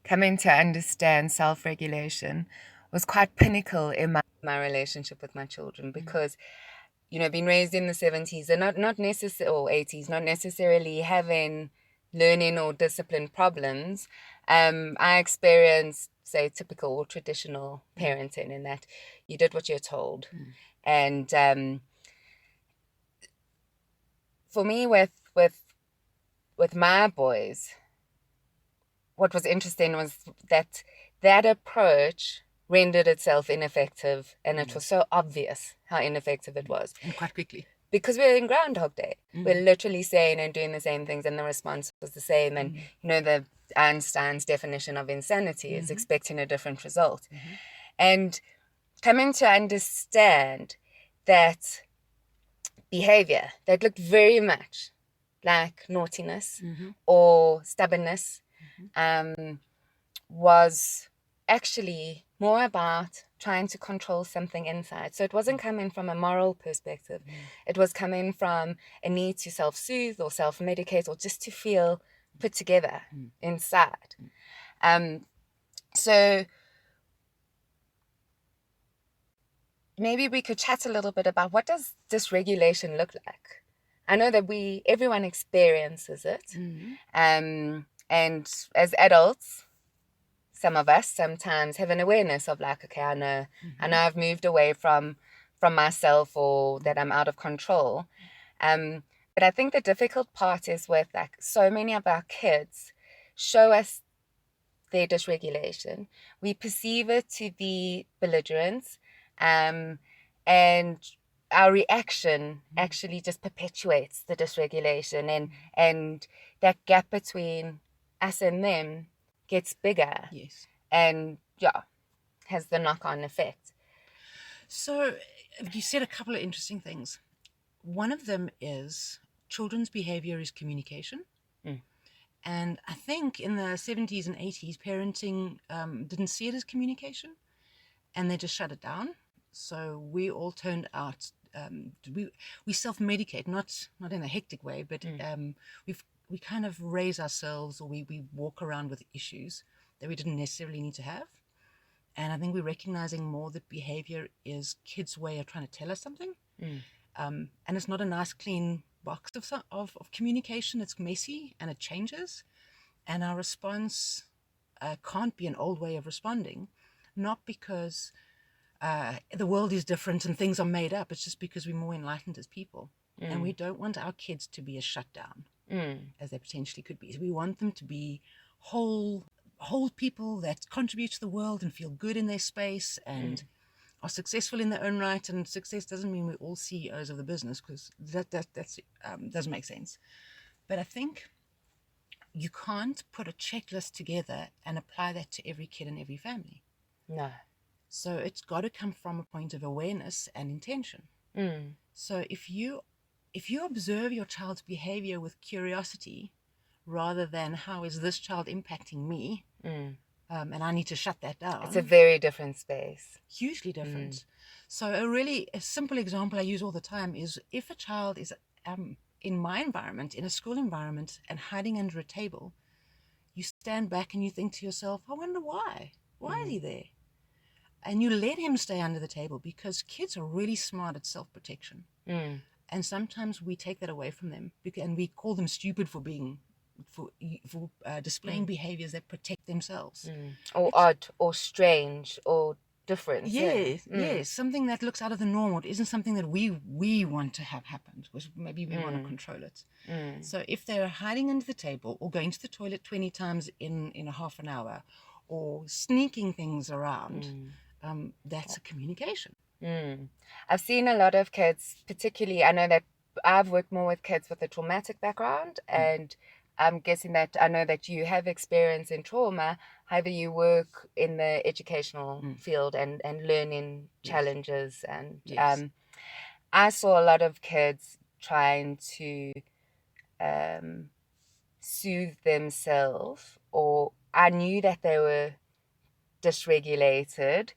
coming to understand self-regulation was quite pinnacle in my relationship with my children, because being raised in the 70s and not necessarily, or 80s, not necessarily having learning or discipline problems. I experienced, say, typical or traditional parenting, in that you did what you're told. And for me, with my boys, what was interesting was that approach rendered itself ineffective, and it was so obvious how ineffective it was. And quite quickly. Because we're in Groundhog Day. We're literally saying and doing the same things, and the response was the same. And, the Einstein's definition of insanity is expecting a different result. And coming to understand that behaviour that looked very much like naughtiness or stubbornness was actually more about trying to control something inside. So it wasn't coming from a moral perspective. It was coming from a need to self-soothe or self-medicate, or just to feel put together inside. So maybe we could chat a little bit about, what does dysregulation look like? I know that everyone experiences it. And as adults, some of us sometimes have an awareness of, like, okay, I know I've moved away from myself, or that I'm out of control. But I think the difficult part is with, like, so many of our kids show us their dysregulation. We perceive it to be belligerence, and our reaction actually just perpetuates the dysregulation, and that gap between us and them gets bigger. Yes. And has the knock-on effect. So you said a couple of interesting things. One of them is children's behavior is communication. And I think in the 70s and 80s, parenting didn't see it as communication, and they just shut it down. So we all turned out, we self-medicate, not in a hectic way, but we kind of raise ourselves, or we walk around with issues that we didn't necessarily need to have. And I think we're recognizing more that behavior is kids' way of trying to tell us something. And it's not a nice, clean box of communication. It's messy and it changes. And our response can't be an old way of responding, not because the world is different and things are made up. It's just because we're more enlightened as people. And we don't want our kids to be a shutdown, as they potentially could be. So we want them to be whole people that contribute to the world and feel good in their space and are successful in their own right. And success doesn't mean we're all CEOs of the business, because that doesn't make sense. But I think you can't put a checklist together and apply that to every kid and every family. No. So it's got to come from a point of awareness and intention. So if you observe your child's behavior with curiosity, rather than how is this child impacting me, and I need to shut that down. It's a very different space. Hugely different. So a simple example I use all the time is, if a child is in my environment, in a school environment, and hiding under a table, you stand back and you think to yourself, I wonder why. Why is he there? And you let him stay under the table, because kids are really smart at self-protection. And sometimes we take that away from them, and we call them stupid for displaying behaviors that protect themselves. Or odd, or strange, or different. Yes, something that looks out of the norm, or isn't something that we want to have happen, because maybe we want to control it. So if they're hiding under the table, or going to the toilet 20 times in a half an hour, or sneaking things around, that's a communication. I've seen a lot of kids, particularly, I know that I've worked more with kids with a traumatic background, and I'm guessing that I know that you have experience in trauma. However, you work in the educational field and learning challenges. And I saw a lot of kids trying to soothe themselves, or I knew that they were dysregulated,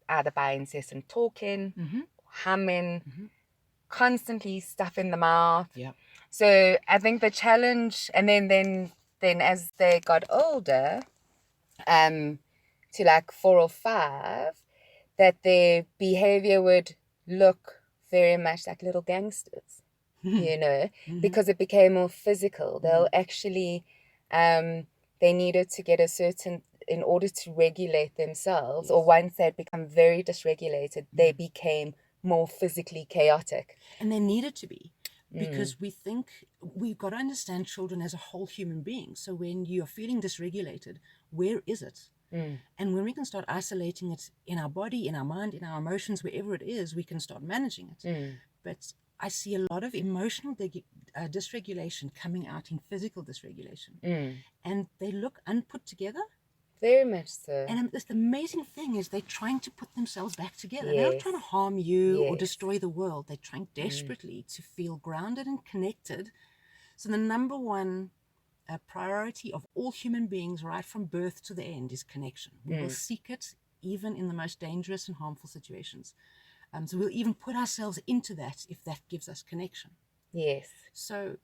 either by incessant talking, humming, constantly stuff in the mouth. Yeah. So I think the challenge, and then then as they got older, to like 4 or 5, that their behavior would look very much like little gangsters, because it became more physical. They'll actually, they needed to get a certain, in order to regulate themselves, or once they'd become very dysregulated, they became more physically chaotic. And they needed to be, because we think we've got to understand children as a whole human being. So when you're feeling dysregulated, where is it? And when we can start isolating it in our body, in our mind, in our emotions, wherever it is, we can start managing it. But I see a lot of emotional dysregulation coming out in physical dysregulation. And they look unput together. Very much so. And the amazing thing is they're trying to put themselves back together. They're not trying to harm you or destroy the world. They're trying desperately to feel grounded and connected. So the number one priority of all human beings, right from birth to the end, is connection. We will seek it even in the most dangerous and harmful situations. So we'll even put ourselves into that if that gives us connection. Yes. So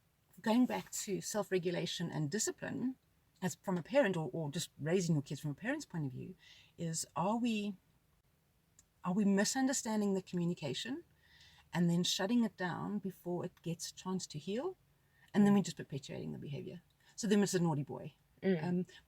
going back to self-regulation and discipline, as from a parent, or just raising your kids from a parent's point of view, is are we misunderstanding the communication and then shutting it down before it gets a chance to heal? And then we're just perpetuating the behavior. So then it's a naughty boy.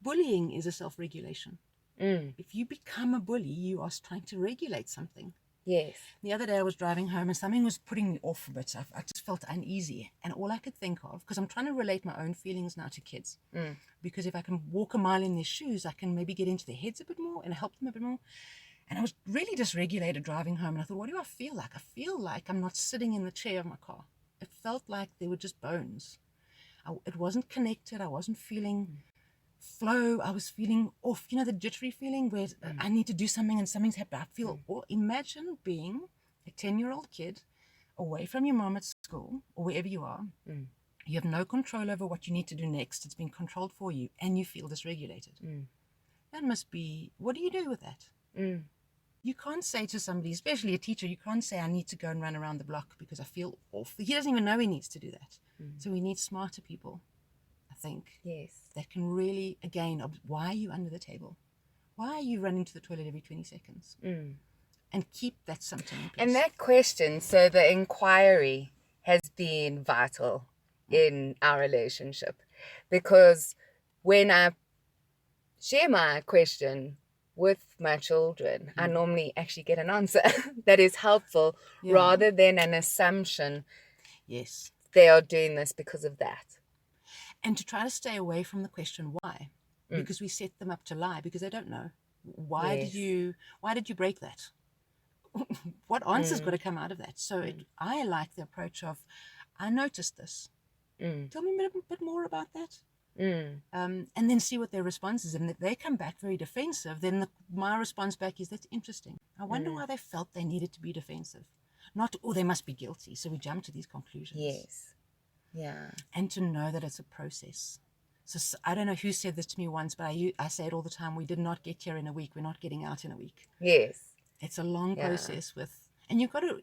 Bullying is a self-regulation. If you become a bully, you are trying to regulate something. Yes. The other day I was driving home and something was putting me off a bit. I just felt uneasy. And all I could think of, because I'm trying to relate my own feelings now to kids, because if I can walk a mile in their shoes, I can maybe get into their heads a bit more and help them a bit more. And I was really dysregulated driving home. And I thought, what do I feel like? I feel like I'm not sitting in the chair of my car. It felt like they were just bones. It wasn't connected. I wasn't feeling flow. I was feeling off, the jittery feeling where I need to do something and something's happened. I feel, imagine being a 10-year-old kid away from your mom at school or wherever you are. You have no control over what you need to do next. It's been controlled for you and you feel dysregulated. That must be, what do you do with that? You can't say to somebody, especially a teacher, you can't say, I need to go and run around the block because I feel off. He doesn't even know he needs to do that. So we need smarter people, I think. Yes. That can really, again, why are you under the table? Why are you running to the toilet every 20 seconds? And keep that symptom in place. And that question, so the inquiry has been vital in our relationship, because when I share my question with my children, I normally actually get an answer that is helpful rather than an assumption. Yes. They are doing this because of that. And to try to stay away from the question why, because we set them up to lie because they don't know. Why did you break that? What answer's got to come out of that? So I like the approach of, I noticed this. Tell me a bit more about that. And then see what their response is. And if they come back very defensive, then my response back is, that's interesting. I wonder why they felt they needed to be defensive. Not, they must be guilty. So we jump to these conclusions. Yes. Yeah. And to know that it's a process. So I don't know who said this to me once, but I say it all the time. We did not get here in a week. We're not getting out in a week. Yes. It's a long process and you've got to,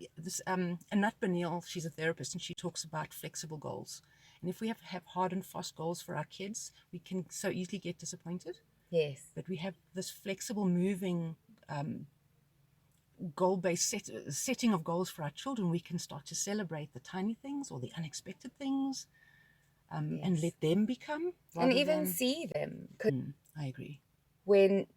Anat Benil, she's a therapist, and she talks about flexible goals. And if we have hard and fast goals for our kids, we can so easily get disappointed. Yes. But we have this flexible, moving, goal-based setting of goals for our children. We can start to celebrate the tiny things or the unexpected things, and let them become. And even see them. I agree. When,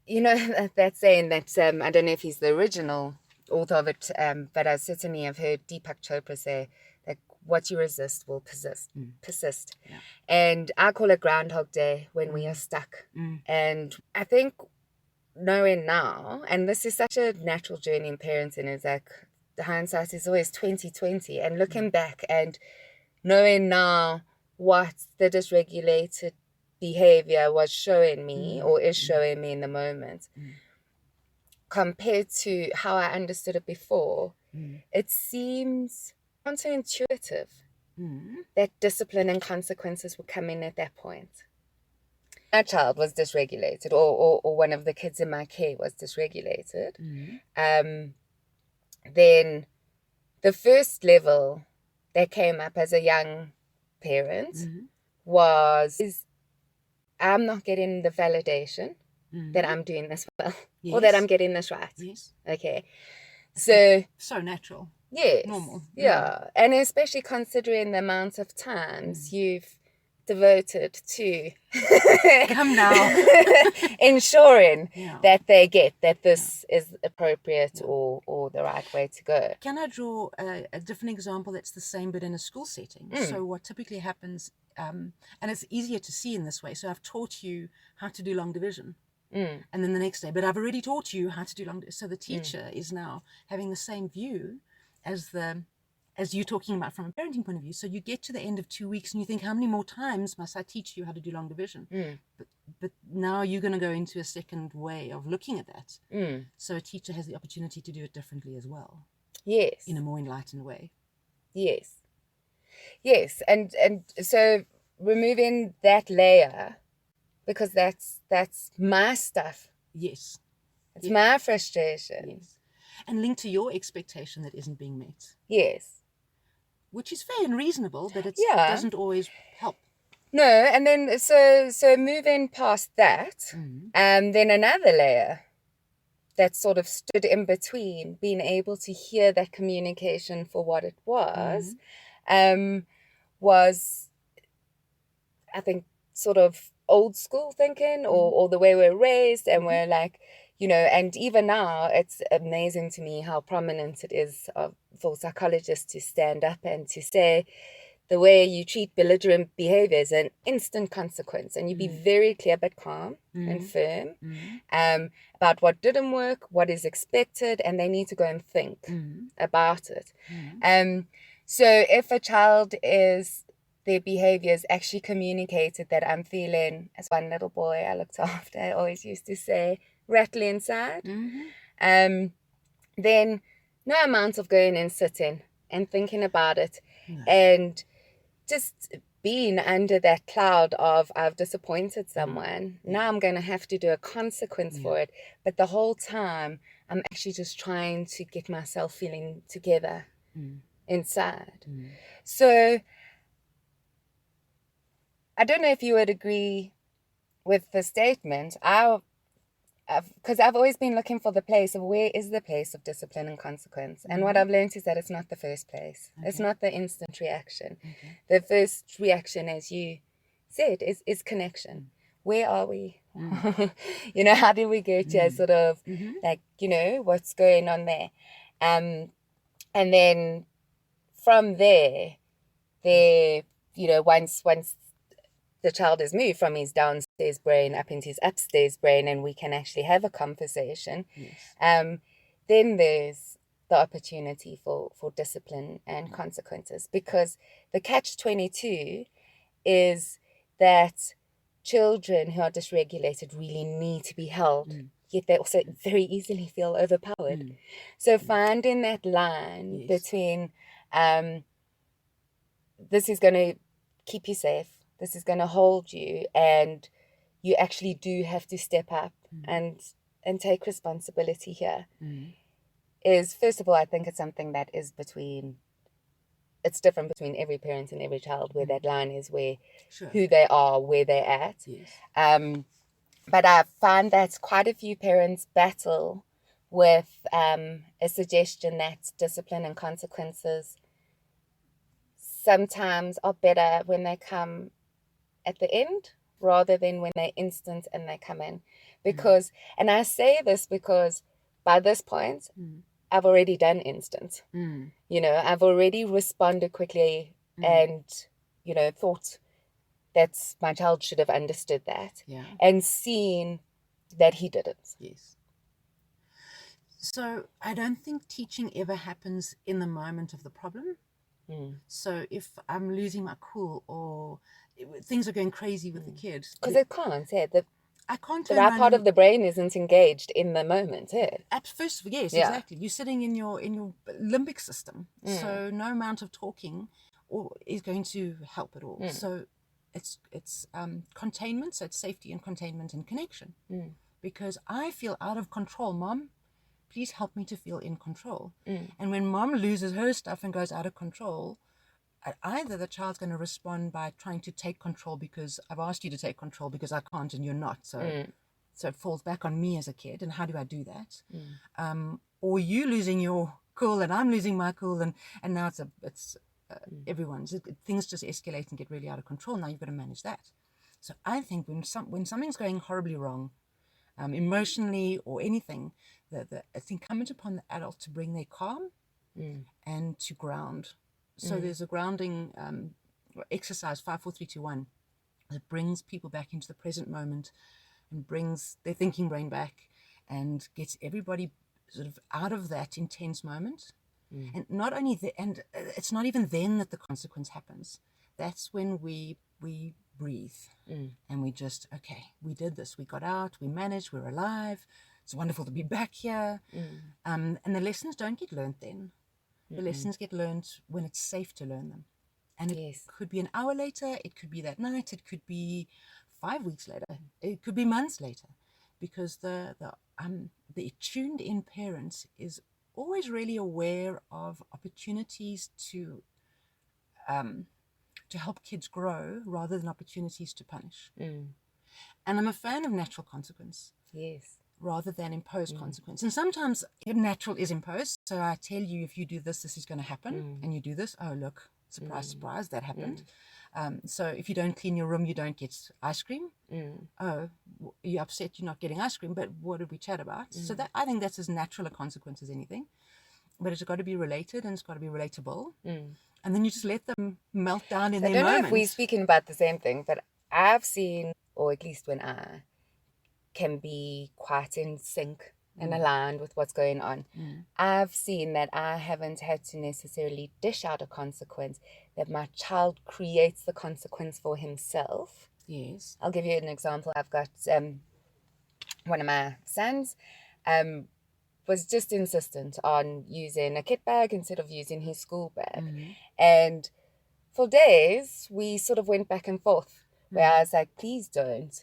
that saying that, I don't know if he's the original author of it, but I certainly have heard Deepak Chopra say that what you resist will persist. Yeah. And I call it Groundhog Day when we are stuck. And I think knowing now, and this is such a natural journey in parenting, is like the hindsight is always 20/20, and looking back and knowing now what the dysregulated behavior was showing me or is showing me in the moment compared to how I understood it before, it seems counterintuitive that discipline and consequences would come in at that point. My child was dysregulated, or one of the kids in my care was dysregulated. Then the first level that came up as a young parent was I'm not getting the validation that I'm doing this well, or that Yes. I'm getting this right. Yes. Okay. So natural. yes. Normal. Yeah. And especially considering the amount of times you've devoted to Come now. ensuring Yeah. that they get that this is appropriate or the right way to go. Can I draw a different example that's the same but in a school setting? So what typically happens, and it's easier to see in this way. So I've taught you how to do long division. And then the next day, but I've already taught you how to do long division. So the teacher is now having the same view as you talking about from a parenting point of view. So you get to the end of 2 weeks and you think, how many more times must I teach you how to do long division? But now you're going to go into a second way of looking at that. So a teacher has the opportunity to do it differently as well. Yes. In a more enlightened way. Yes. Yes. And so removing that layer, because that's my stuff. Yes. It's my frustration. Yes. And linked to your expectation that isn't being met. Yes. Which is fair and reasonable, but it doesn't always help. No, and then so moving past that, and then another layer that sort of stood in between being able to hear that communication for what it was, was, I think, sort of old school thinking or the way we're raised, and we're like, you know, and even now it's amazing to me how prominent it is for psychologists to stand up and to say the way you treat belligerent behavior is an instant consequence, and you be very clear but calm and firm about what didn't work, what is expected, and they need to go and think about it. So if a child their behavior is actually communicated that I'm feeling, as one little boy I looked after, I always used to say, rattly inside, then no amount of going and sitting and thinking about it and just being under that cloud of I've disappointed someone. Now I'm going to have to do a consequence for it. But the whole time I'm actually just trying to get myself feeling together inside. So I don't know if you would agree with the statement. Because I've always been looking for the place of where is the place of discipline and consequence. And what I've learned is that it's not the first place. It's not the instant reaction. The first reaction, as you said, is connection. Where are we? You know, how did we get here? Sort of like, you know, what's going on there? And then from there, you know, once the child is moved from his downstairs brain up into his upstairs brain and we can actually have a conversation, then there's the opportunity for discipline and consequences. Because the catch-22 is that children who are dysregulated really need to be held, yet they also very easily feel overpowered. So finding that line between this is going to keep you safe, this is going to hold you, and you actually do have to step up and take responsibility here, is, first of all, I think it's something that is it's different between every parent and every child, where that line is, where who they are, where they're at. But I find that quite a few parents battle with a suggestion that discipline and consequences sometimes are better when they come at the end rather than when they're instant and they come in. Because, and I say this because by this point, I've already done instant. You know, I've already responded quickly and, you know, thought that my child should have understood that and seen that he didn't. So I don't think teaching ever happens in the moment of the problem. So if I'm losing my cool or things are going crazy with the kid, because it can't. I can't. The right part of the brain isn't engaged in the moment. At first, yes, exactly. You're sitting in your limbic system, so no amount of talking is going to help at all. So it's containment. So it's safety and containment and connection. Because I feel out of control, Mom. Please help me to feel in control. And when Mom loses her stuff and goes out of control, either the child's going to respond by trying to take control because I've asked you to take control because I can't and you're not. So it falls back on me as a kid. And how do I do that? Or you losing your cool and I'm losing my cool. And now it's everyone's. Things just escalate and get really out of control. Now you've got to manage that. So I think when something's going horribly wrong, emotionally or anything, it's incumbent upon the adult to bring their calm and to ground. So there's a grounding exercise, 5, 4, 3, 2, 1, that brings people back into the present moment and brings their thinking brain back and gets everybody sort of out of that intense moment. And not only and it's not even then that the consequence happens. That's when we breathe and we just, okay, we did this, we got out, we managed, we're alive, it's wonderful to be back here. And the lessons don't get learned then. The lessons get learned when it's safe to learn them. And it could be an hour later, it could be that night, it could be 5 weeks later, it could be months later, because the tuned in parent is always really aware of opportunities to help kids grow rather than opportunities to punish. And I'm a fan of natural consequence. Yes. Rather than imposed consequence. And sometimes natural is imposed. So I tell you, if you do this, this is going to happen. And you do this. Oh, look, surprise, surprise, that happened. So if you don't clean your room, you don't get ice cream. Oh, you're upset you're not getting ice cream, but what did we chat about? So that, I think that's as natural a consequence as anything. But it's got to be related and it's got to be relatable. And then you just let them melt down in their moment. I don't know if we're speaking about the same thing, but I've seen, or at least when I can be quite in sync and aligned with what's going on, I've seen that I haven't had to necessarily dish out a consequence, that my child creates the consequence for himself. Yes. I'll give you an example. I've got one of my sons was just insistent on using a kit bag instead of using his school bag. And for days, we sort of went back and forth, where I was like, please don't.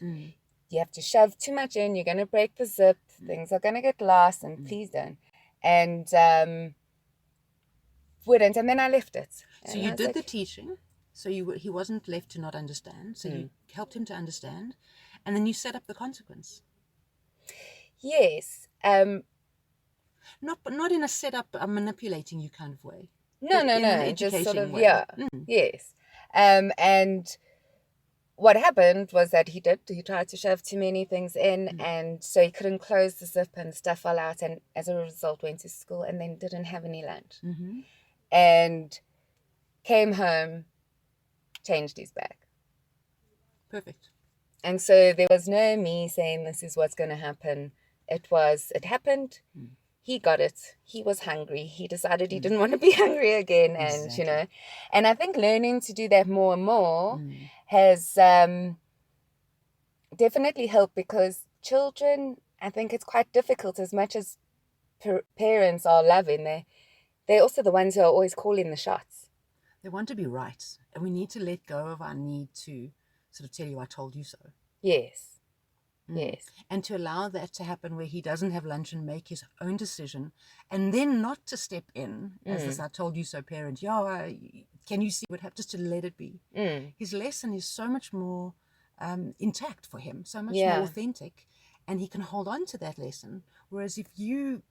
You have to shove too much in, you're going to break the zip, things are going to get lost, and please don't. And wouldn't, and then I left it. So you did the teaching, so he wasn't left to not understand, so you helped him to understand, and then you set up the consequence. Yes. But not in a set up, manipulating you kind of way. No, just sort of, way. Yes. And what happened was that he tried to shove too many things in, and so he couldn't close the zip and stuff fell out, and as a result went to school and then didn't have any lunch. And came home, changed his bag. Perfect. And so there was no me saying this is what's going to happen. It happened. He got it. He was hungry. He decided he didn't want to be hungry again. And, Exactly. And I think learning to do that more and more has definitely helped, because children, I think it's quite difficult, as much as parents are loving. They're also the ones who are always calling the shots. They want to be right. And we need to let go of our need to sort of tell you, I told you so. Yes. Yes. And to allow that to happen, where he doesn't have lunch and make his own decision, and then not to step in as this I told you so parent. Can you see what happened? Just to let it be. His lesson is so much more intact for him, so much more authentic, and he can hold on to that lesson. Whereas if you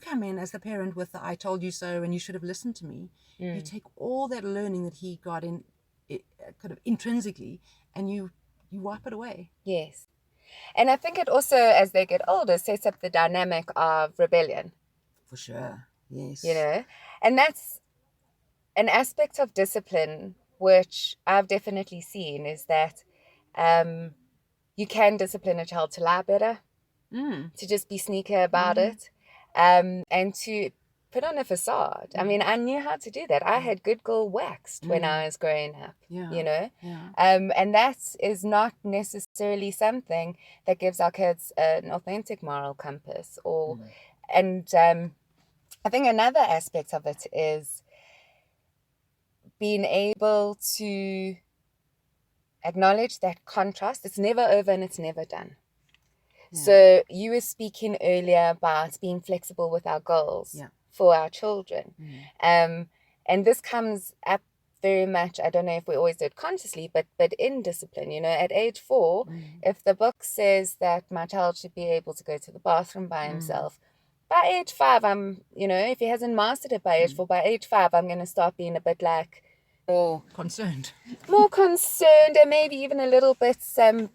come in as the parent with the I told you so and you should have listened to me, you take all that learning that he got in kind of intrinsically and you wipe it away. Yes. And I think it also, as they get older, sets up the dynamic of rebellion. For sure. Yes. And that's an aspect of discipline which I've definitely seen, is that you can discipline a child to lie better, to just be sneaky about it, and to put on a facade. I mean, I knew how to do that. I had good girl waxed when I was growing up, and that is not necessarily something that gives our kids an authentic moral compass. And I think another aspect of it is being able to acknowledge that contrast. It's never over and it's never done. So you were speaking earlier about being flexible with our goals for our children. And this comes up very much, I don't know if we always do it consciously, but in discipline. At age 4, if the book says that my child should be able to go to the bathroom by himself, by age 5, if he hasn't mastered it by age 4, by age 5, I'm going to start being a bit like more concerned, and maybe even a little bit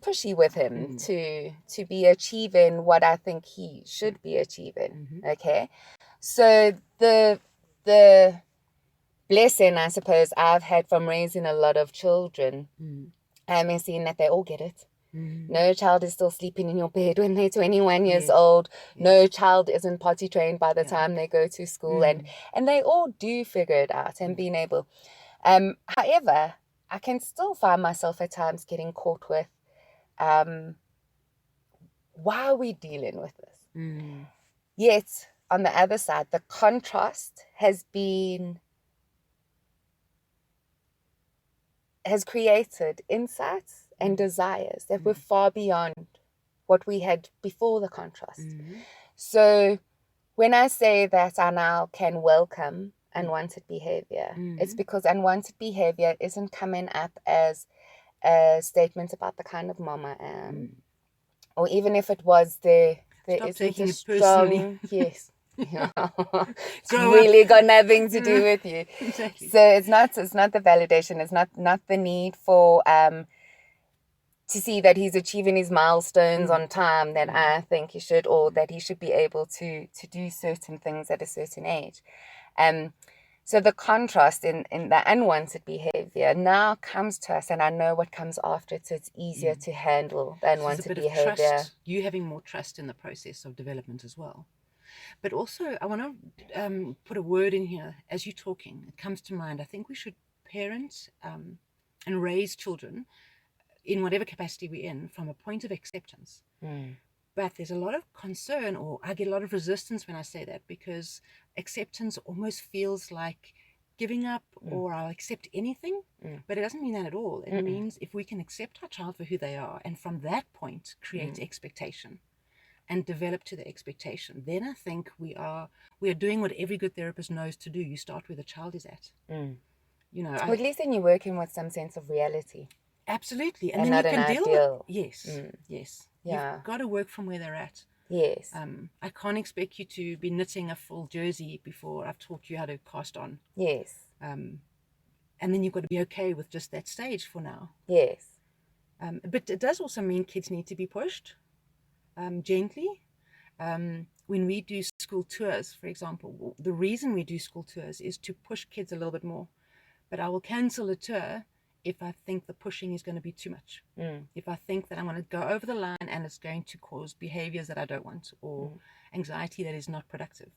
pushy with him to be achieving what I think he should be achieving. Okay, so the blessing, I suppose, I've had from raising a lot of children is seeing that they all get it. No child is still sleeping in your bed when they're 21 years old. No child isn't potty trained by the time they go to school, and they all do figure it out and being able. However, I can still find myself at times getting caught with, why are we dealing with this? Yet, on the other side, the contrast has created insights and desires that were far beyond what we had before the contrast. So when I say that I now can welcome unwanted behavior, it's because unwanted behavior isn't coming up as a statement about the kind of mom I am. Or even if it was, there Stop isn't taking a it strong... personally. Yes. It's really got nothing to do with you. Exactly. So it's not the validation, it's not the need for to see that he's achieving his milestones on time that I think he should, or that he should be able to do certain things at a certain age. So the contrast in the unwanted behavior now comes to us, and I know what comes after it, so it's easier to handle the unwanted behavior. Trust, you having more trust in the process of development as well. But also, I want to put a word in here as you're talking. It comes to mind. I think we should parent and raise children in whatever capacity we're in from a point of acceptance. But there's a lot of concern, or I get a lot of resistance when I say that, because acceptance almost feels like giving up or I'll accept anything. But it doesn't mean that at all. It means if we can accept our child for who they are and from that point create expectation and develop to the expectation, then I think we are doing what every good therapist knows to do. You start where the child is at. Well, at least then you're working with some sense of reality. Absolutely. And then not you can deal with... Yes. Yeah. You've got to work from where they're at. Yes. I can't expect you to be knitting a full jersey before I've taught you how to cast on. Yes. And then you've got to be okay with just that stage for now. Yes. But it does also mean kids need to be pushed gently. When we do school tours, for example, the reason we do school tours is to push kids a little bit more. But I will cancel a tour if I think the pushing is going to be too much. If I think that I'm going to go over the line and it's going to cause behaviors that I don't want, or anxiety that is not productive.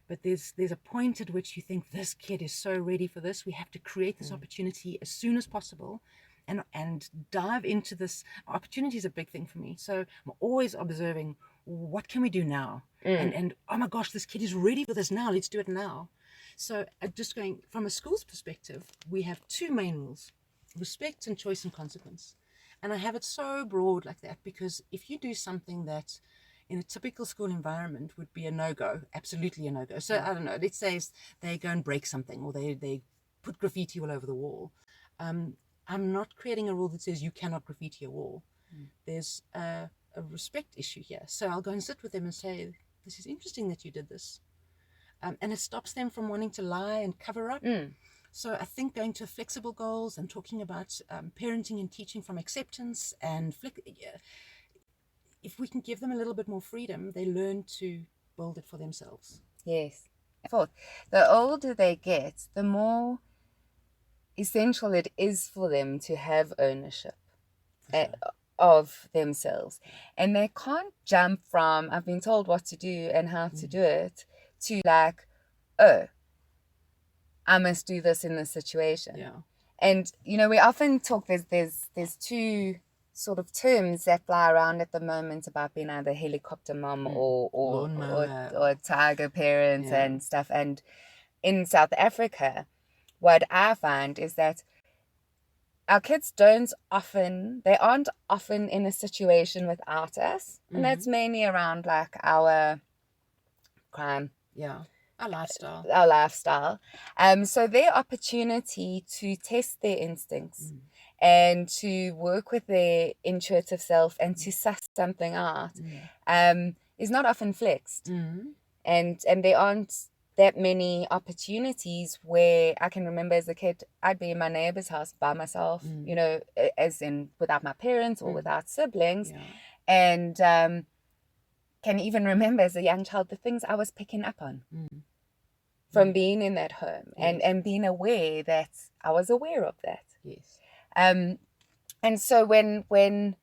But there's a point at which you think this kid is so ready for this. We have to create this opportunity as soon as possible and dive into this. Opportunity is a big thing for me. So I'm always observing, what can we do now? And oh my gosh, this kid is ready for this now. Let's do it now. So just going from a school's perspective, we have two main rules: respect and choice and consequence. And I have it so broad like that because if you do something that in a typical school environment would be a no-go, absolutely a no-go. So I don't know, let's say they go and break something, or they put graffiti all over the wall. I'm not creating a rule that says you cannot graffiti a wall. There's a respect issue here. So I'll go and sit with them and say, this is interesting that you did this. And it stops them from wanting to lie and cover up. So I think going to flexible goals and talking about parenting and teaching from acceptance and if we can give them a little bit more freedom, they learn to build it for themselves. Yes. The older they get, the more essential it is for them to have ownership of themselves. And they can't jump from, I've been told what to do and how to do it, to like, oh, I must do this in this situation. And, we often talk, there's two sort of terms that fly around at the moment about being either helicopter mom or tiger parents and stuff. And in South Africa, what I find is that our kids aren't often in a situation without us. And that's mainly around like our crime. Our lifestyle. Our lifestyle. So their opportunity to test their instincts and to work with their intuitive self and to suss something out is not often flexed. And there aren't that many opportunities where I can remember as a kid, I'd be in my neighbor's house by myself, you know, as in without my parents or without siblings. And can even remember as a young child the things I was picking up on from being in that home and being aware that I was aware of that. Yes. And so when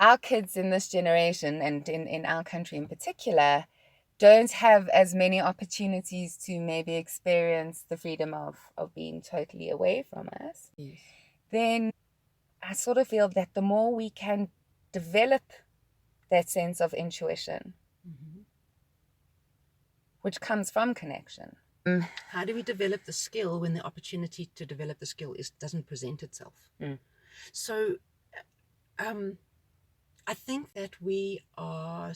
our kids in this generation and in our country in particular don't have as many opportunities to maybe experience the freedom of being totally away from us, then I sort of feel that the more we can develop that sense of intuition, which comes from connection. How do we develop the skill when the opportunity to develop the skill doesn't present itself? So I think that we are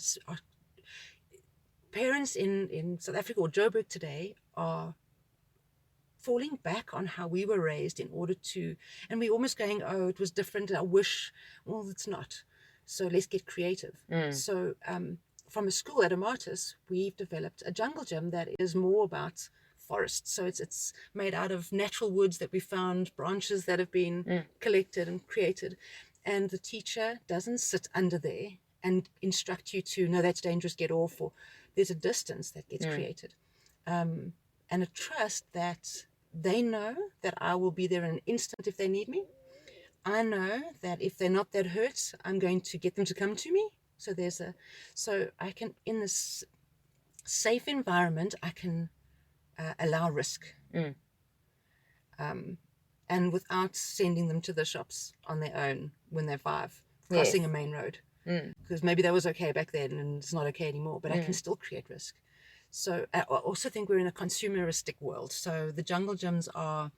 parents in South Africa or Joburg today are falling back on how we were raised in order to, and we're almost going, oh, it was different, I wish. Well, it's not. So let's get creative. So from a school at Omatas, we've developed a jungle gym that is more about forest. So it's made out of natural woods that we found, branches that have been collected and created. And the teacher doesn't sit under there and instruct you to, no, that's dangerous, get off, or there's a distance that gets created. And a trust that they know that I will be there in an instant if they need me. I know that if they're not that hurt, I'm going to get them to come to me. So I can, in this safe environment, I can allow risk. And without sending them to the shops on their own when they're 5, crossing a main road. Because maybe that was okay back then and it's not okay anymore, but I can still create risk. So I also think we're in a consumeristic world. So the jungle gyms are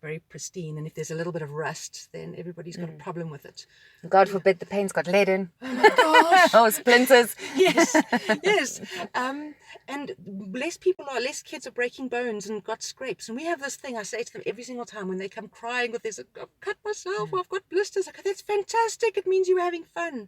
very pristine, and if there's a little bit of rust, then everybody's got a problem with it. God forbid the paint's got lead in. Oh my gosh! Oh, splinters. Yes. And less kids are breaking bones and got scrapes. And we have this thing I say to them every single time when they come crying with this, I've cut myself, or I've got blisters. I go, that's fantastic. It means you were having fun.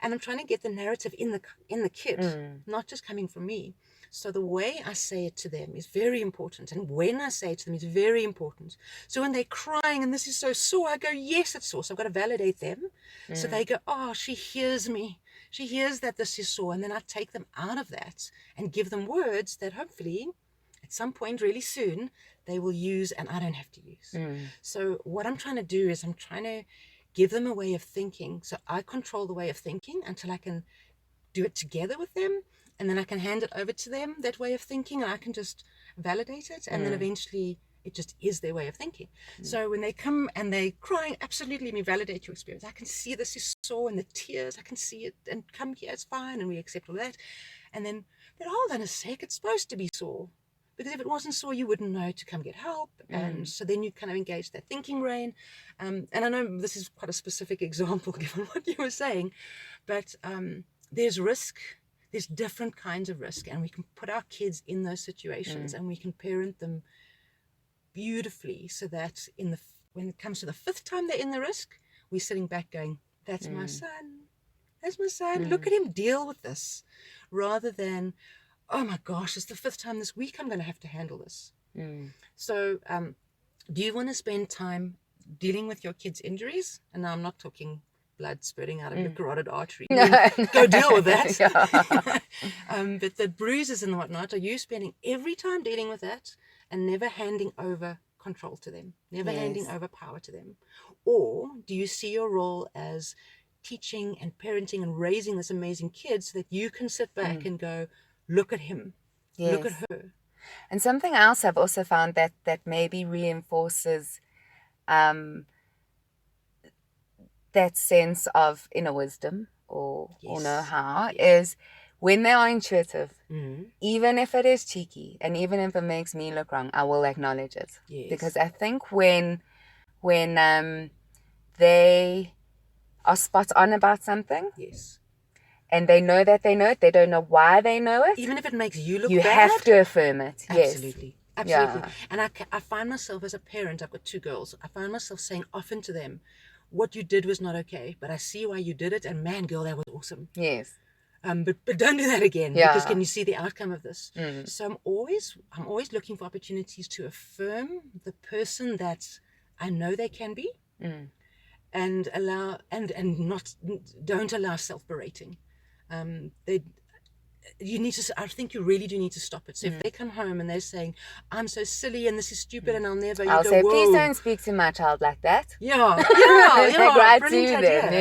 And I'm trying to get the narrative in the kid, not just coming from me. So the way I say it to them is very important. And when I say it to them is very important. So when they're crying and this is so sore, I go, yes, it's sore. So I've got to validate them. So they go, oh, she hears me. She hears that this is sore. And then I take them out of that and give them words that hopefully at some point really soon they will use and I don't have to use. So what I'm trying to do is I'm trying to give them a way of thinking. So I control the way of thinking until I can do it together with them. And then I can hand it over to them, that way of thinking, and I can just validate it. And then eventually it just is their way of thinking. So when they come and they're crying, absolutely, let me validate your experience. I can see this is sore and the tears, I can see it, and come here, it's fine. And we accept all that. And then, but hold on a sec, it's supposed to be sore. Because if it wasn't sore, you wouldn't know to come get help. And so then you kind of engage that thinking brain. And I know this is quite a specific example given what you were saying, but there's risk. There's different kinds of risk, and we can put our kids in those situations and we can parent them beautifully so that when it comes to the 5th time they're in the risk, we're sitting back going, that's my son. That's my son. Look at him deal with this. Rather than, oh my gosh, it's the 5th time this week I'm going to have to handle this. So do you want to spend time dealing with your kids' injuries? And now I'm not talking blood spurting out of your carotid artery. Go deal with that. But the bruises and whatnot, are you spending every time dealing with that and never handing over control to them, never handing over power to them? Or do you see your role as teaching and parenting and raising this amazing kid so that you can sit back and go, look at him, look at her? And something else I've also found that maybe reinforces that sense of inner wisdom or know-how is when they are intuitive, even if it is cheeky and even if it makes me look wrong, I will acknowledge it. Because I think when they are spot on about something and they know that they know it, they don't know why they know it, even if it makes you look you bad, have to affirm it. absolutely. Yes. Yeah. And I find myself as a parent, I've got 2 girls, I find myself saying often to them, what you did was not okay, but I see why you did it, and man, girl, that was awesome. Yes. But don't do that again, because can you see the outcome of this? So I'm always looking for opportunities to affirm the person that I know they can be, and allow and not don't allow self-berating. I think you really do need to stop it. So if they come home and they're saying, I'm so silly and this is stupid and I'll never, I'll go, say, whoa. please don't speak to my child like that. Yeah, Right brilliant to idea. them,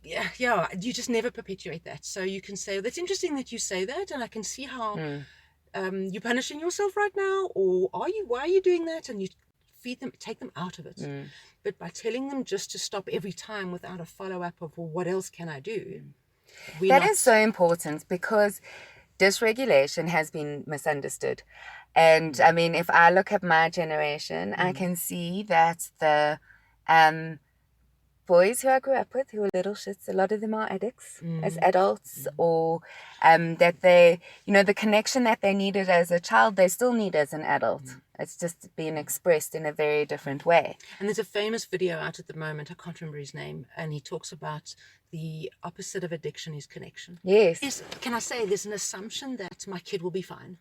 yes. Yeah. You just never perpetuate that. So you can say, that's interesting that you say that, and I can see how you're punishing yourself right now, or why are you doing that? And you take them out of it. But by telling them just to stop every time without a follow-up of, well, what else can I do? That is so important, because dysregulation has been misunderstood. And I mean, if I look at my generation, I can see that the boys who I grew up with, who were little shits, a lot of them are addicts as adults, or that they, the connection that they needed as a child, they still need as an adult. It's just being expressed in a very different way. And there's a famous video out at the moment, I can't remember his name, and he talks about the opposite of addiction is connection. Yes. Can I say, there's an assumption that my kid will be fine.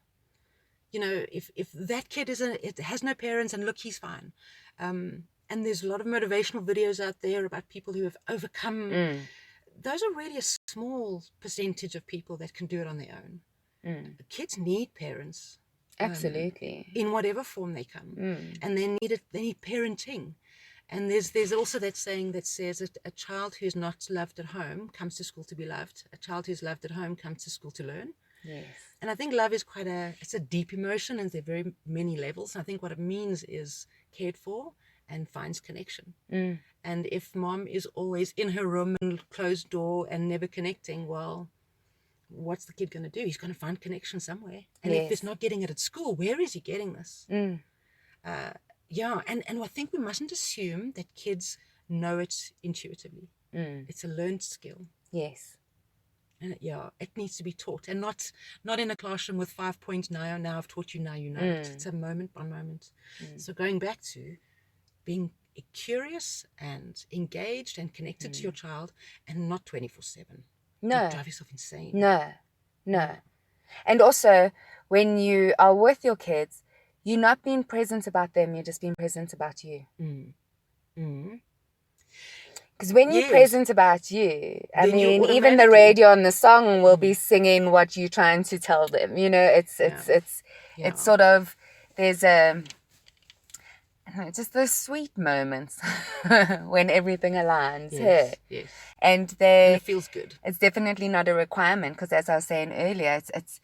If that kid it has no parents, and look, he's fine. And there's a lot of motivational videos out there about people who have overcome. Those are really a small percentage of people that can do it on their own. Kids need parents. Absolutely. In whatever form they come. And they need parenting. And there's also that saying that says that a child who's not loved at home comes to school to be loved. A child who's loved at home comes to school to learn. Yes. And I think love is it's a deep emotion, and there are very many levels. I think what it means is cared for and finds connection. And if mom is always in her room and closed door and never connecting, well, what's the kid going to do? He's going to find connection somewhere. And if he's not getting it at school, where is he getting this? And I think we mustn't assume that kids know it intuitively. It's a learned skill. Yes. And it needs to be taught, and not in a classroom with 5 points. Now I've taught you, now you know it. It's a moment by moment. So going back to being curious and engaged and connected to your child, and not 24/7. No. Don't drive yourself insane. No. And also, when you are with your kids, you're not being present about them, you're just being present about you. Because when you're present about you, I mean, even the radio and the song will be singing what you're trying to tell them. It's sort of, there's just those sweet moments when everything aligns. Yes. And it feels good. It's definitely not a requirement, because as I was saying earlier, it's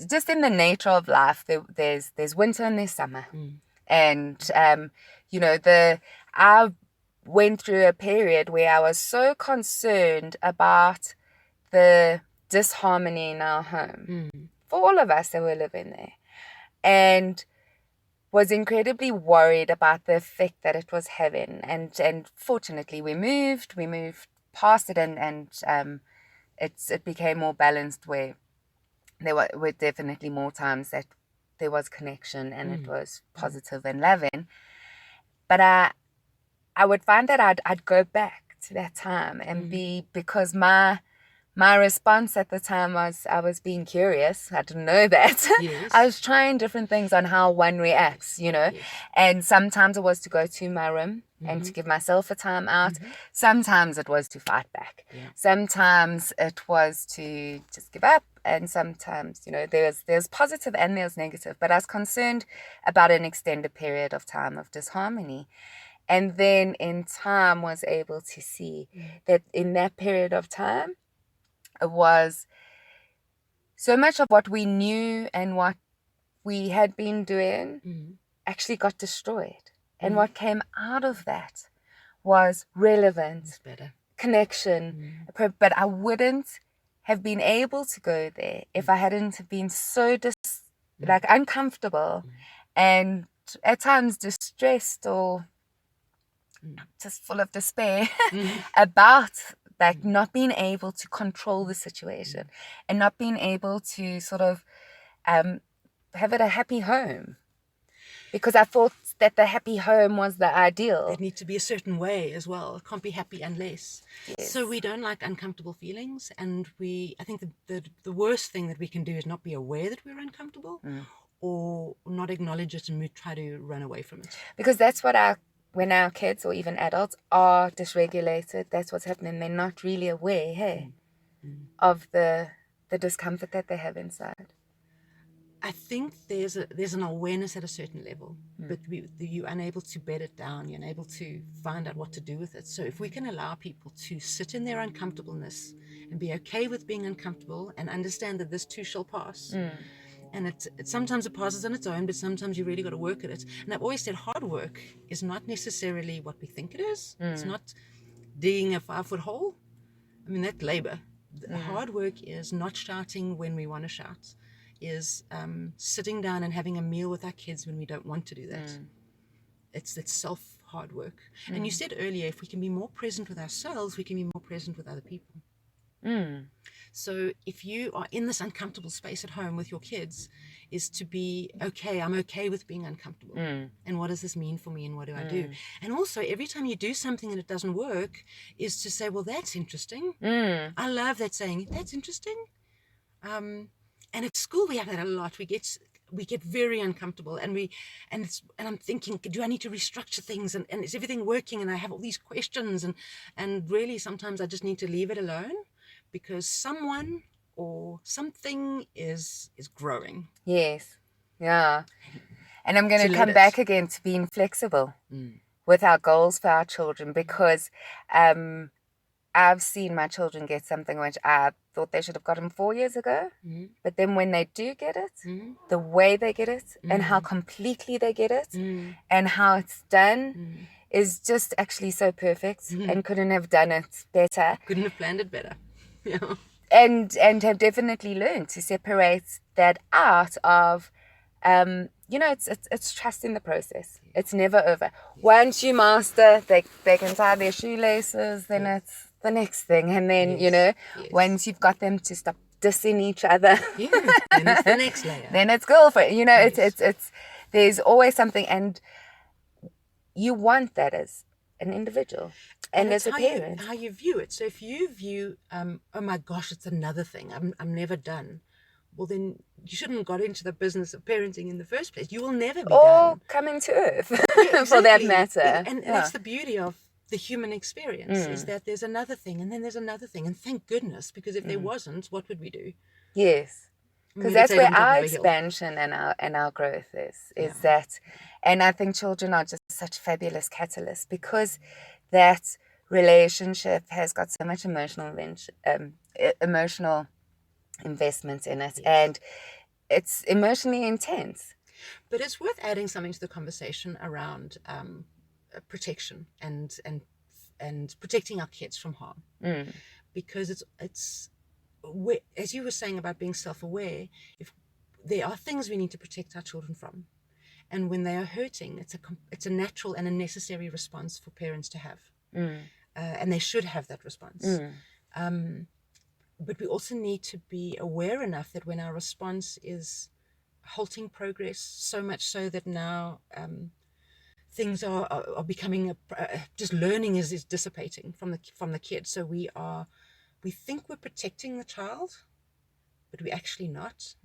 just in the nature of life. There's winter and there's summer, and I went through a period where I was so concerned about the disharmony in our home for all of us that were living there, and was incredibly worried about the effect that it was having. And fortunately we moved past it, and it became more balanced, where there were definitely more times that there was connection and it was positive and loving. But I would find that I'd go back to that time and because my response at the time was, I was being curious. I didn't know that. Yes. I was trying different things on how one reacts, Yes. And sometimes it was to go to my room and to give myself a time out. Sometimes it was to fight back. Sometimes it was to just give up. And sometimes, there's positive and there's negative. But I was concerned about an extended period of time of disharmony. And then in time was able to see that in that period of time, it was so much of what we knew and what we had been doing actually got destroyed. And what came out of that was relevance, connection. But I wouldn't have been able to go there if I hadn't been so uncomfortable and at times distressed or just full of despair about like not being able to control the situation and not being able to sort of have it a happy home. Because I thought that the happy home was the ideal. It needs to be a certain way as well. It can't be happy unless. Yes. So we don't like uncomfortable feelings, and I think the worst thing that we can do is not be aware that we're uncomfortable, or not acknowledge it and we try to run away from it. Because that's what when our kids or even adults are dysregulated, that's what's happening. They're not really aware, of the discomfort that they have inside. I think there's an awareness at a certain level, but you're unable to bed it down. You're unable to find out what to do with it. So if we can allow people to sit in their uncomfortableness and be okay with being uncomfortable and understand that this too shall pass, and it sometimes it passes on its own, but sometimes you really got to work at it. And I've always said hard work is not necessarily what we think it is. It's not digging a 5-foot hole. I mean, that's labor. Hard work is not shouting when we want to shout, is sitting down and having a meal with our kids when we don't want to do that. It's hard work. And you said earlier, if we can be more present with ourselves, we can be more present with other people. So if you are in this uncomfortable space at home with your kids, is to be okay, I'm okay with being uncomfortable. And what does this mean for me and what do I do? And also every time you do something and it doesn't work, is to say, well, that's interesting. I love that saying, that's interesting. And at school we have that a lot. We get very uncomfortable, and I'm thinking, do I need to restructure things, and is everything working? And I have all these questions, and really sometimes I just need to leave it alone, because someone or something is growing. Yes. Yeah. And I'm going to come back again to being flexible with our goals for our children, because I've seen my children get something which I thought they should have gotten 4 years ago. But then when they do get it, the way they get it and how completely they get it and how it's done is just actually so perfect, and couldn't have done it better. Couldn't have planned it better. Yeah. And have definitely learned to separate that out of, it's trusting the process. It's never over. Once you master, they can tie their shoelaces, then it's the next thing. And then, once you've got them to stop dissing each other, then it's the next layer. Then it's girlfriend. It's there's always something, and you want that as an individual and as a parent. How you view it. So if you view, oh my gosh, it's another thing, I'm never done, well, then you shouldn't have got into the business of parenting in the first place. You will never be done. Or coming to earth, for that matter. And that's the beauty of the human experience, is that there's another thing, and then there's another thing. And thank goodness, because if there wasn't, what would we do? Yes. Because that's where our expansion and our growth is that. And I think children are just such fabulous catalysts, because that relationship has got so much emotional investment in it, and it's emotionally intense. But it's worth adding something to the conversation around protection and protecting our kids from harm, because it's as you were saying about being self-aware, if there are things we need to protect our children from, and when they are hurting, it's a natural and a necessary response for parents to have, and they should have that response. But we also need to be aware enough that when our response is halting progress, so much so that now things are becoming just learning is dissipating from the kids. So we think we're protecting the child, but we're actually not.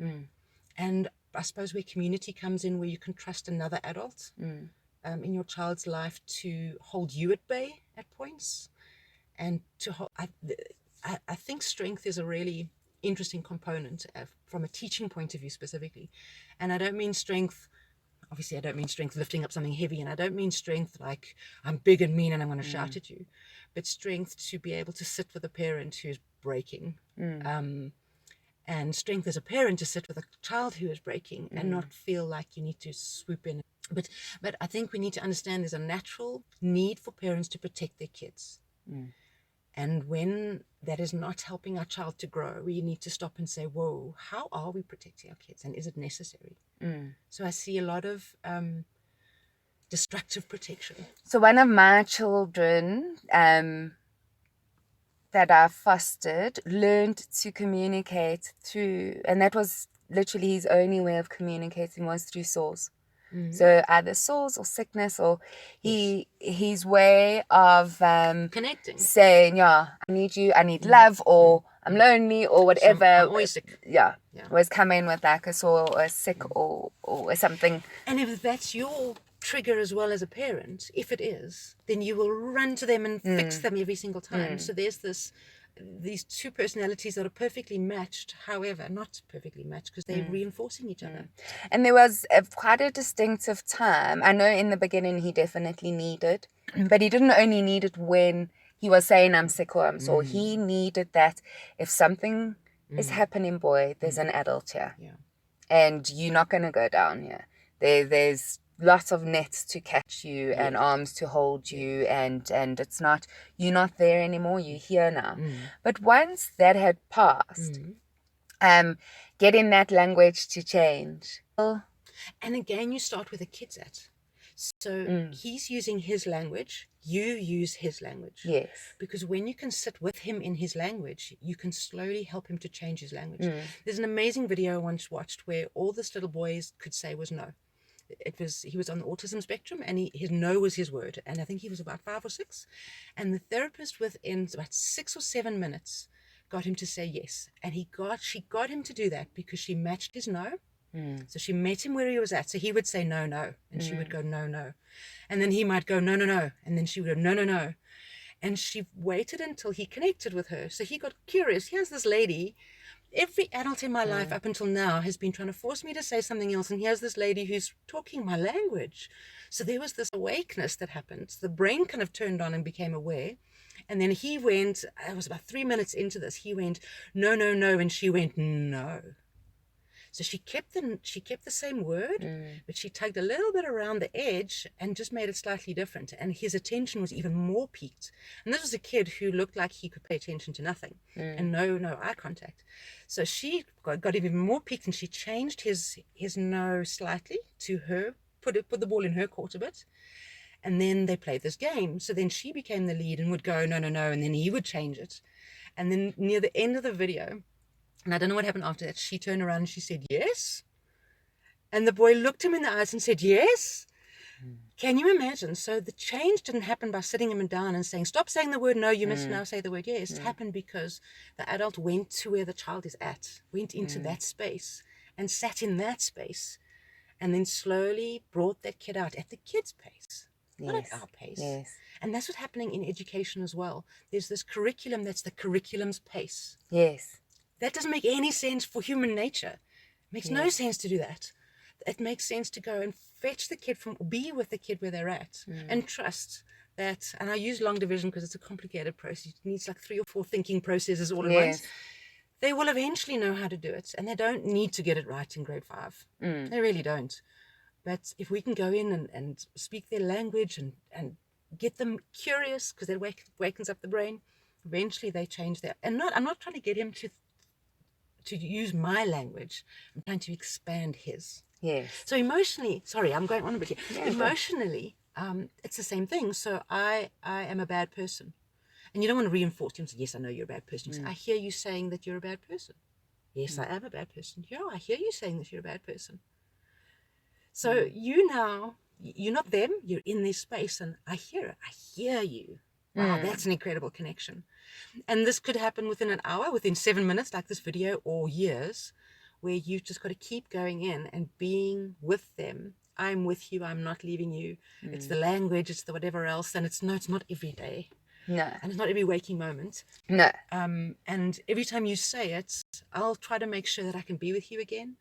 And I suppose where community comes in, where you can trust another adult in your child's life to hold you at bay at points, and to hold. I think strength is a really interesting component from a teaching point of view specifically. And I don't mean strength, obviously I don't mean strength lifting up something heavy, and I don't mean strength like I'm big and mean and I'm going to shout at you, but strength to be able to sit with a parent who's breaking, and strength as a parent to sit with a child who is breaking and not feel like you need to swoop in. But I think we need to understand there's a natural need for parents to protect their kids. And when that is not helping our child to grow, we need to stop and say, whoa, how are we protecting our kids? And is it necessary? So I see a lot of destructive protection. So one of my children that I fostered learned to communicate through, and that was literally his only way of communicating was through sores. So either sores or sickness, or his way of connecting, saying, yeah, I need you, I need love, or I'm lonely, or whatever. I'm always sick. Yeah. Always come in with like a sore or a sick or something. And if that's your trigger as well as a parent, if it is, then you will run to them and fix them every single time. So there's these two personalities that are perfectly matched, however, not perfectly matched because they're reinforcing each other. And there was quite a distinctive time. I know in the beginning he definitely needed, but he didn't only need it when he was saying I'm sick or I'm sore. He needed that if something is happening, boy, there's an adult here. Yeah. And you're not going to go down here. There's lots of nets to catch you and arms to hold you, and it's not, you're not there anymore, you're here now. But once that had passed, getting that language to change. And again, you start with the kids at. So he's using his language, you use his language. Yes. Because when you can sit with him in his language, you can slowly help him to change his language. There's an amazing video I once watched where all this little boys could say was no. He was on the autism spectrum, and his no was his word. And I think he was about 5 or 6. And the therapist within about 6 or 7 minutes got him to say yes. And she got him to do that because she matched his no. So she met him where he was at. So he would say no, no, and she would go no, no. And then he might go no, no, no, and then she would go no, no, no. And she waited until he connected with her. So he got curious. Here's this lady. Every adult in my life up until now has been trying to force me to say something else. And here's this lady who's talking my language. So there was this awakeness that happened. The brain kind of turned on and became aware. And then he went, it was about 3 minutes into this, he went, no, no, no. And she went, no. So she kept the same word, but she tugged a little bit around the edge and just made it slightly different. And his attention was even more peaked. And this was a kid who looked like he could pay attention to nothing and no eye contact. So she got even more peaked, and she changed his no slightly to her, put the ball in her court a bit. And then they played this game. So then she became the lead and would go, no, no, no. And then he would change it. And then near the end of the video, and I don't know what happened after that, she turned around and she said, yes. And the boy looked him in the eyes and said, yes. Can you imagine? So the change didn't happen by sitting him down and saying, stop saying the word no, you must now say the word yes. It happened because the adult went to where the child is at, went into that space and sat in that space, and then slowly brought that kid out at the kid's pace, not at our pace. Yes. And that's what's happening in education as well. There's this curriculum that's the curriculum's pace. Yes. That doesn't make any sense for human nature. It makes no sense to do that. It makes sense to go and fetch the kid be with the kid where they're at and trust that. And I use long division because it's a complicated process. It needs like 3 or 4 thinking processes all at once. They will eventually know how to do it, and they don't need to get it right in grade 5. They really don't. But if we can go in and speak their language and get them curious, because that wakens up the brain, eventually they change their. And I'm not trying to get him to use my language. I'm trying to expand his. Yes. So emotionally, sorry, I'm going on a bit here. Yeah, emotionally, it's the same thing. So I am a bad person. And you don't want to reinforce him. Say, yes, I know you're a bad person. You say, I hear you saying that you're a bad person. Yes, I am a bad person. Yeah, I hear you saying that you're a bad person. So you're not them, you're in this space, and I hear it. I hear you. Wow, that's an incredible connection. And this could happen within an hour, within 7 minutes, like this video, or years, where you've just got to keep going in and being with them. I'm with you. I'm not leaving you. It's the language. It's the whatever else. And it's not every day. No. And it's not every waking moment. No. And every time you say it, I'll try to make sure that I can be with you again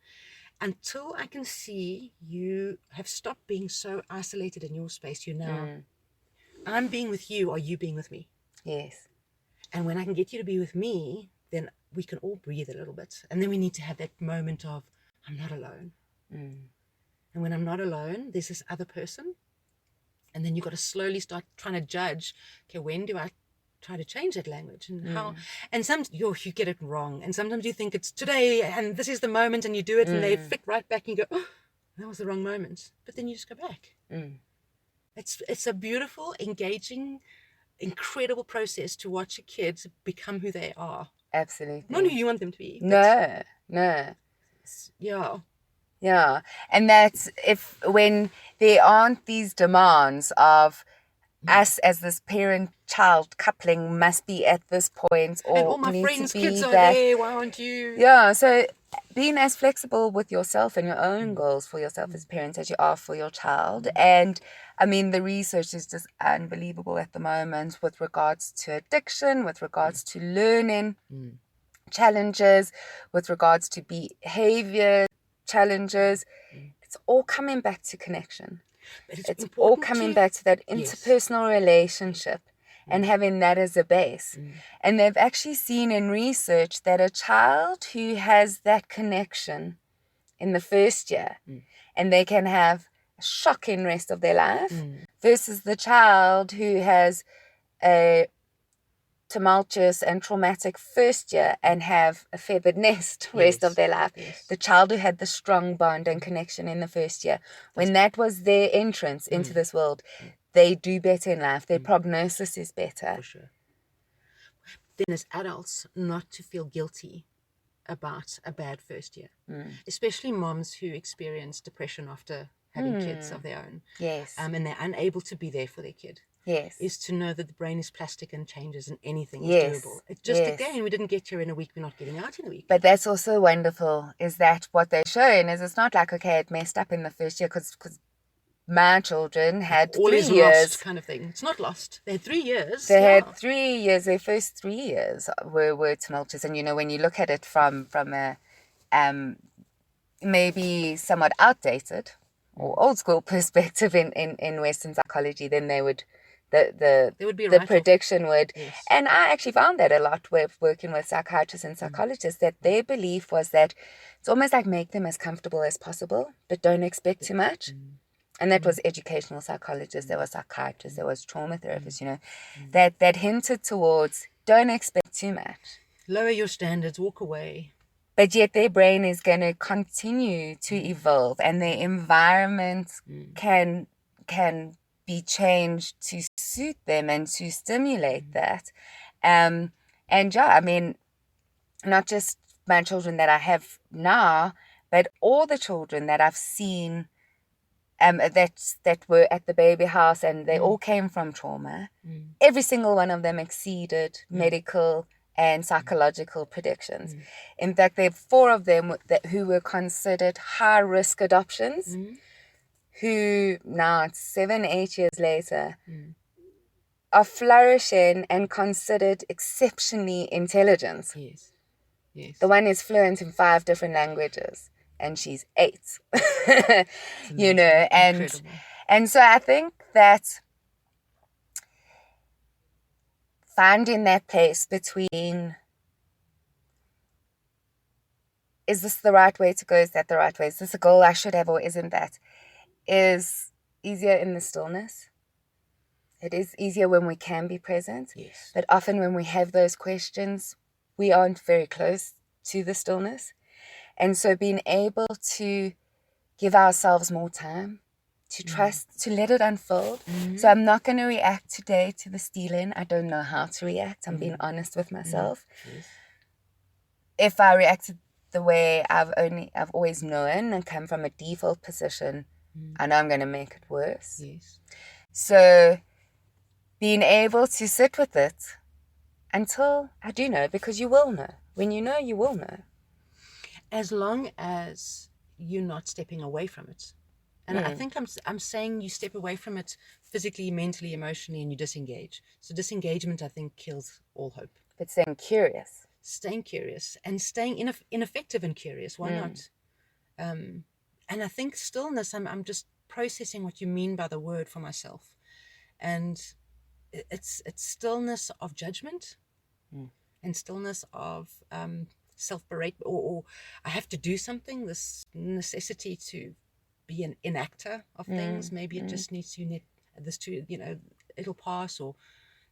until I can see you have stopped being so isolated in your space. You're now, I'm being with you, or you being with me. Yes. And when I can get you to be with me, then we can all breathe a little bit. And then we need to have that moment of, I'm not alone. And when I'm not alone, there's this other person. And then you've got to slowly start trying to judge, okay, when do I try to change that language? And how? And sometimes you get it wrong. And sometimes you think it's today and this is the moment, and you do it and they flick right back and you go, oh, that was the wrong moment. But then you just go back. It's a beautiful, engaging incredible process to watch a kid become who they are. Absolutely. Not who you want them to be. No. Yeah. And that's when there aren't these demands of us as this parent-child coupling must be at this point, or and all my need friends' to be kids are that. there, why aren't you? Yeah, so being as flexible with yourself and your own goals for yourself as parents as you are for your child. And I mean, the research is just unbelievable at the moment with regards to addiction, with regards to learning challenges, with regards to behavior challenges. It's all coming back to connection. It's all coming back to that interpersonal relationship and having that as a base. And they've actually seen in research that a child who has that connection in the first year and they can have a shocking rest of their life versus the child who has a tumultuous and traumatic first year and have a feathered nest rest of their life. The child who had the strong bond and connection in the first year, when that was their entrance into this world, they do better in life. Their prognosis is better. For sure. Then as adults, not to feel guilty about a bad first year, especially moms who experience depression after having kids of their own. Yes. And they're unable to be there for their kid. Yes. Is to know that the brain is plastic and changes and anything is doable. It just, again, we didn't get here in a week, we're not getting out in a week. But that's also wonderful, is that what they're showing is it's not like, okay, it messed up in the first year because my children had all 3 is years. Lost kind of thing. It's not lost. They had 3 years. They had 3 years. Their first 3 years were tumultuous. And, you know, when you look at it from a maybe somewhat outdated or old school perspective in Western psychology, then they would... The prediction would, and I actually found that a lot with working with psychiatrists and psychologists, that their belief was that it's almost like make them as comfortable as possible, but don't expect too much. And that was educational psychologists, there was psychiatrists, there was trauma therapists, you know, that hinted towards don't expect too much. Lower your standards, walk away. But yet their brain is going to continue to evolve, and their environment can be changed to suit them and to stimulate that. And yeah, I mean, not just my children that I have now, but all the children that I've seen that were at the baby house, and they all came from trauma. Every single one of them exceeded medical and psychological predictions. In fact, there are 4 of them who were considered high-risk adoptions, who now, 7-8 years later, are flourishing and considered exceptionally intelligent. Yes. The one is fluent in 5 different languages, and she's 8. You know, and so I think that finding that place between, is this the right way to go? Is that the right way? Is this a goal I should have, or isn't that? Is easier in the stillness. It is easier when we can be present. Yes. But often when we have those questions, we aren't very close to the stillness. And so being able to give ourselves more time, to trust, to let it unfold. So I'm not going to react today to the stealing. I don't know how to react. I'm being honest with myself. Yes. If I reacted the way I've always known and come from a default position, I know I'm going to make it worse. Yes. So being able to sit with it until I do know, because you will know. When you know, you will know. As long as you're not stepping away from it. And I think I'm saying you step away from it physically, mentally, emotionally, and you disengage. So disengagement, I think, kills all hope. But staying curious. Staying curious and staying ineffective and curious. Why not? And I think stillness, I'm just processing what you mean by the word for myself. And it's stillness of judgment and stillness of self-berate, or I have to do something, this necessity to be an enactor of things. Maybe it just needs to this to, you know, it'll pass, or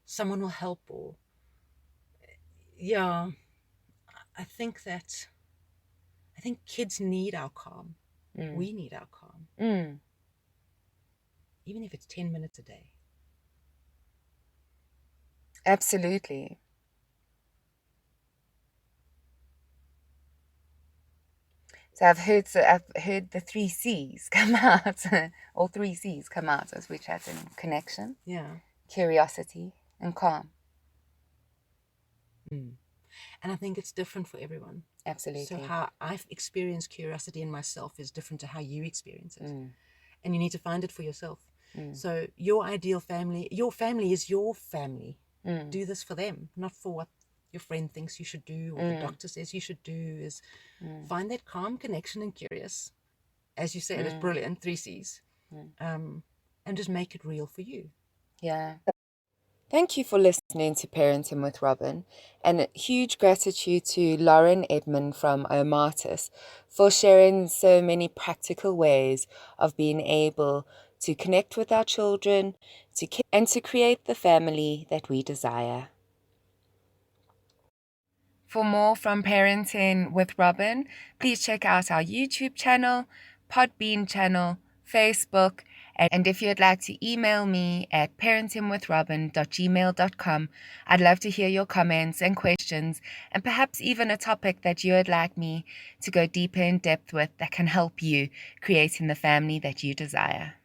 someone will help, or I think kids need our calm. We need our calm. Even if it's 10 minutes a day. Absolutely. So I've heard the three C's come out, all three C's come out as we chat in connection, Yeah. curiosity, and calm. And I think it's different for everyone. Absolutely. So how I've experienced curiosity in myself is different to how you experience it. And you need to find it for yourself. So your ideal family, your family is your family. Do this for them, not for what your friend thinks you should do or the doctor says you should do. Is find that calm connection and curious. As you said, it's brilliant, 3 C's. And just make it real for you. Yeah. Thank you for listening to Parenting with Robin, and a huge gratitude to Lauren Edmund from Omatas for sharing so many practical ways of being able to connect with our children, and to create the family that we desire. For more from Parenting with Robin, please check out our YouTube channel, Podbean channel, Facebook, and if you'd like to email me at parentingwithrobin@gmail.com, I'd love to hear your comments and questions, and perhaps even a topic that you would like me to go deeper in depth with that can help you creating the family that you desire.